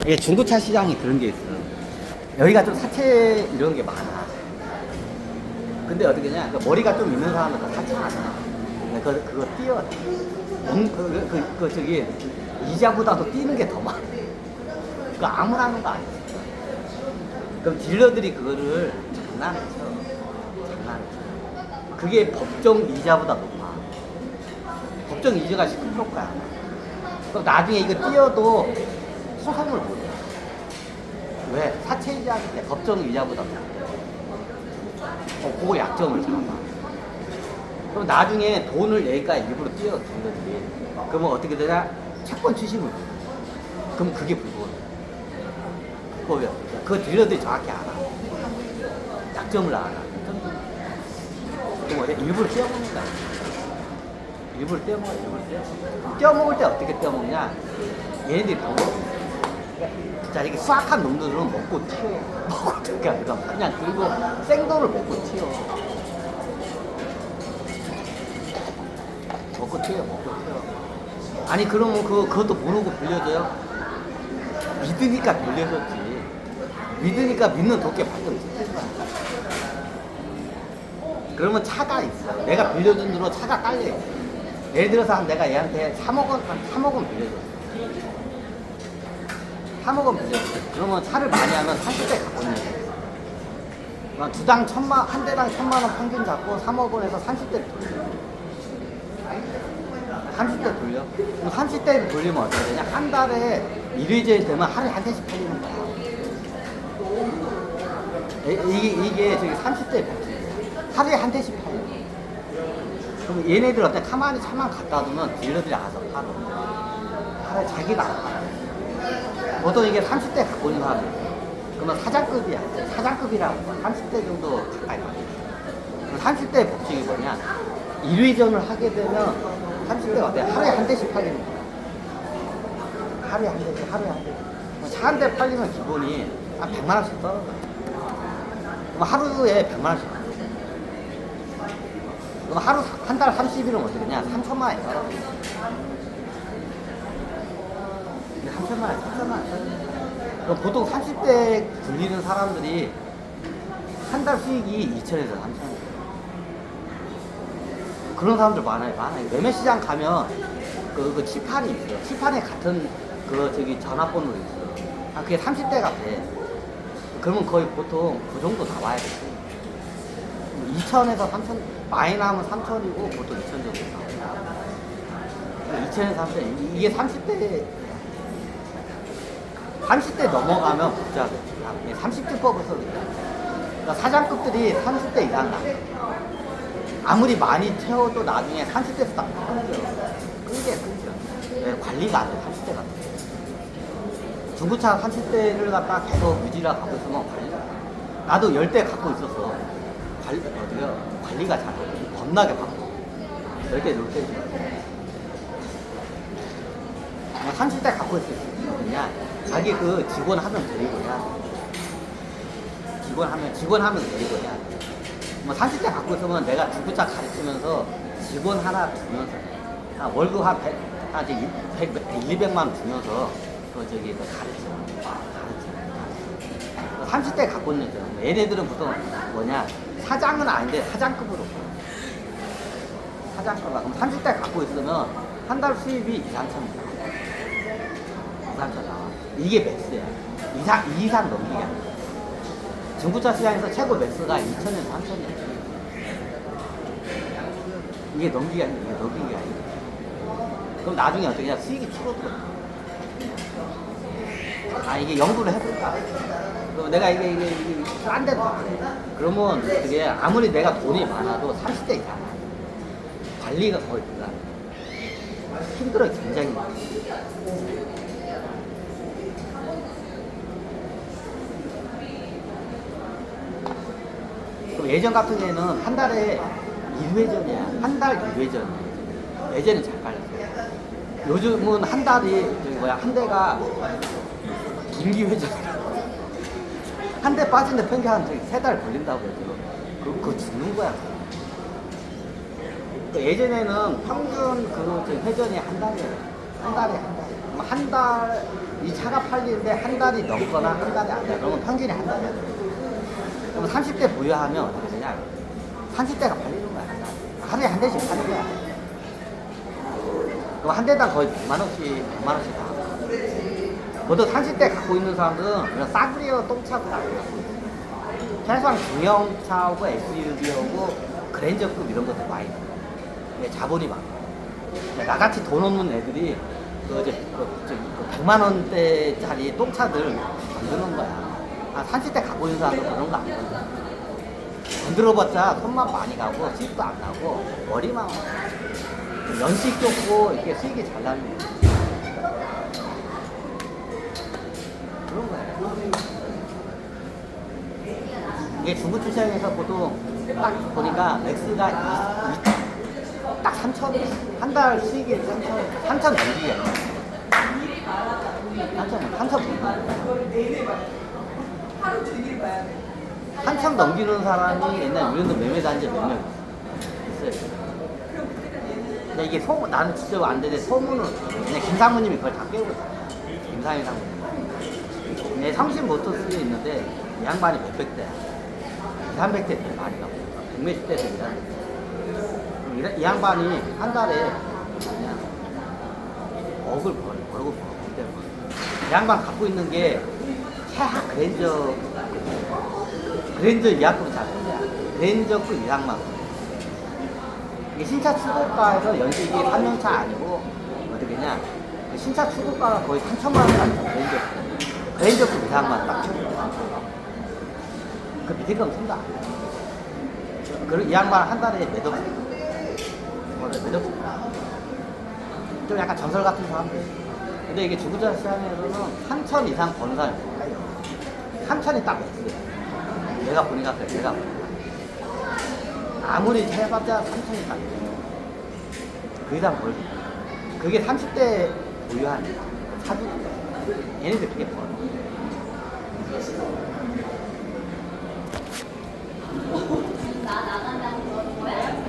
이게 중고차 시장이 그런 게 있어. 여기가 좀 사채 이런 게 많아. 근데 어떻게냐, 그 머리가 좀 있는 사람은 그 사채 안 해. 그거 띄어. 저기, 이자보다도 뛰는 게 더 많아. 그거 아무나 하는 거 아니야. 그럼 딜러들이 그거를 장난을 쳐. 장난을 쳐. 그게 법정 이자보다 높아. 법정 이자가 19%야. 그럼 나중에 이거 띄어도 소송을 못 해. 왜? 사채 이자 할 때 법정 이자보다 높아. 그거 약점을 잡아. 그럼 나중에 돈을 내니까 일부러 띄어 딜러들이. 그러면 어떻게 되냐? 채권 추심을. 그럼 그게 불법이야. 불법이야. 그 딜러들이 정확히 알아. 약점을 알아. 그럼 일부러 떼어먹는 거야. 일부러 떼어먹어, 일부러 떼어먹어. 떼어먹을 때 어떻게 떼어먹냐? 얘네들이 방법이 있어. 진짜 이게 수악한 놈들은 먹고 튀어. 먹고 튀어. 그냥 그리고 생도를 먹고 튀어. 먹고 튀어, 먹고 튀어. 아니, 그러면 그것도 모르고 빌려줘요? 믿으니까 빌려줬지. 믿으니까 믿는 도끼에 발등 찍힌 거야. 그러면 차가 있어. 내가 빌려준 대로 차가 깔려. 예를 들어서 내가 얘한테 3억 원 빌려줬어. 3억 원 빌려줬어. 그러면 차를 많이 하면 30대 갖고 있는 거야. 두당 한 대당 1,000만 원 평균 잡고 3억 원에서 30대를 돌려. 30대 돌려. 그럼 30대를 돌리면 어떻게 되냐? 한 달에 1회제 되면 하루에 한 대씩 팔리는 거야. 이게 저기 30대 하루에 한 대씩 팔려. 그럼 얘네들 어때? 가만히 차만 갖다 두면 딜러들이 알아서 팔아. 하루에 자기가 안 팔아. 보통 이게 30대 갖고 있는 사람들. 그러면 사장급이야. 사장급이라고. 30대 정도 가까이 가. 30대 법칙이 뭐냐? 1회전을 하게 되면 30대가 어때? 하루에 한 대씩 팔리는 거야. 하루에 한 대씩, 하루에 한 대씩. 차 한 대 팔리면 기본이 한 100만 원씩 떨어져. 그럼 하루에 100만 원씩. 그럼 하루, 한 달 30일은 어떻게 되냐? 3천만 원이 떨어져. 3천만 원, 3천만 원. 그럼 보통 30대 굴리는 사람들이 한 달 수익이 2천에서 3천 원. 그런 사람들 많아요, 많아요. 매매시장 가면 그 칠판이 있어요. 칠판에 같은 저기 전화번호 있어요. 그게 30대 같아. 그러면 거의 보통 그 정도 나와야 돼. 2천에서 3천, 많이 나오면 3천이고 보통 2천 정도 나와요. 2천에서 3천. 이게 30대 넘어가면 복잡해. 30주법을 써도 돼. 그러니까 사장급들이 30대 이상 나. 아무리 많이 채워도 나중에 30대에서 딱 끊겨. 왜? 관리가 안 돼, 30대가. 중고차 30대를 갖다가 계속 유지를 갖고 있으면 나도 10대 갖고 있었어. 관리가 잘 안 돼. 겁나게 바빠. 10대, 10대. 30대 갖고 있을 수 있냐? 자기 그 직원 하면 데리고 해야 돼. 직원 하면 데리고 해야 돼. 30대 갖고 있으면 내가 중고차 가르치면서 직원 하나 두면서 월급 한 200만 원 주면서 가르쳐. 30대 갖고 있는 죠. 얘네들은 보통 뭐냐? 사장은 아닌데 사장급으로. 사장급. 그럼 30대 갖고 있으면 한 달 수입이 2, 3천 나와. 2, 3천 나와. 이게 맥스야. 2 이상 넘기게 안 돼. 중고차 시장에서 최고 매스가 2천에서 3천이야. 이게 넘기기가 아니야. 그럼 나중에 어떻게 하냐? 수익이 줄어들어. 이게 연구를 해볼까? 그럼 내가 이게 싼 데도 그러면 그게 아무리 내가 돈이 많아도 30대 이상 관리가 거의 불가능해. 힘들어, 굉장히. 예전 같은 경우에는 한 달에 1회전이야. 한 달 2회전. 예전엔 잘 팔렸어. 요즘은 한 달이, 한 대가 분기회전이라고. 한 대 빠진데 평균 한 3달 걸린다고 해서. 그거 죽는 거야. 예전에는 평균 회전이 한 달이에요. 한 달에 한 달. 한 달이 이 차가 팔리는데 한 달이 넘거나 한 달이 안 돼. 그러면 평균이 한 달이야. 그럼 30대 보유하면 어떻게 되냐? 30대가 팔리는 거야. 한 달. 하루에 한 대씩 파는 거야. 그럼 한 대당 거의 100만 원씩, 100만 원씩 다. 모두 30대 갖고 있는 사람들은 그냥 싸구려 똥차고 다 갖고 있어. 최소한 중형차하고 SUV하고 그랜저급 이런 것도 많이 나와. 자본이 많아. 나같이 돈 없는 애들이 그 이제 100만 원대짜리 똥차들 만드는 거야. 한 30대 갖고 있는 사람은 그런 거 안 건드려. 건드려봤자 손만 많이 가고 수익도 안 나고 머리만 와. 연식 좋고 이렇게 수익이 잘 나는 거야. 그런 거야. 이게 중고차 시장에서 보통 딱 보니까 렉스가 딱 3천, 한 달 수익이 3천 넘기게. 3천 넘기게. 3천 넘기는 사람이 옛날 우리도 매매 단지 몇 명 있어요. 근데 이게 나는 직접 안 되는데 소문은 그냥 김상무님이 그걸 다 깨우고 있어요. 김상희 상무님. 내 30모터스에 있는데 이 양반이 몇백 대야. 300대 많이 가고 100몇 대도 일하는데 이 양반이 한 달에 그냥 억을 벌고 이 양반 갖고 있는 게 최하 그랜저 이하급은 잘 쓴대야. 그랜저급 이상만. 이게 신차 출고가에서 연식이 3년차 아니고 어떻게냐, 신차 출고가가 거의 3천만 원 가니까 그랜저급 이상만 딱 그 밑에 건 쓴다. 그리고 이 양반 한 달에 몇 억씩 좀 약간 전설 같은 사람들. 근데 이게 중고차 시장에서는 3천 이상 버는 사람이 없어요. 3천이 딱 없어요. 내가 보니까 그래. 내가 보니까 아무리 해봤자 3천이 딱 있어요. 그 이상 벌지. 그게 30대 보유한 사주. 얘네들 그게 벌어.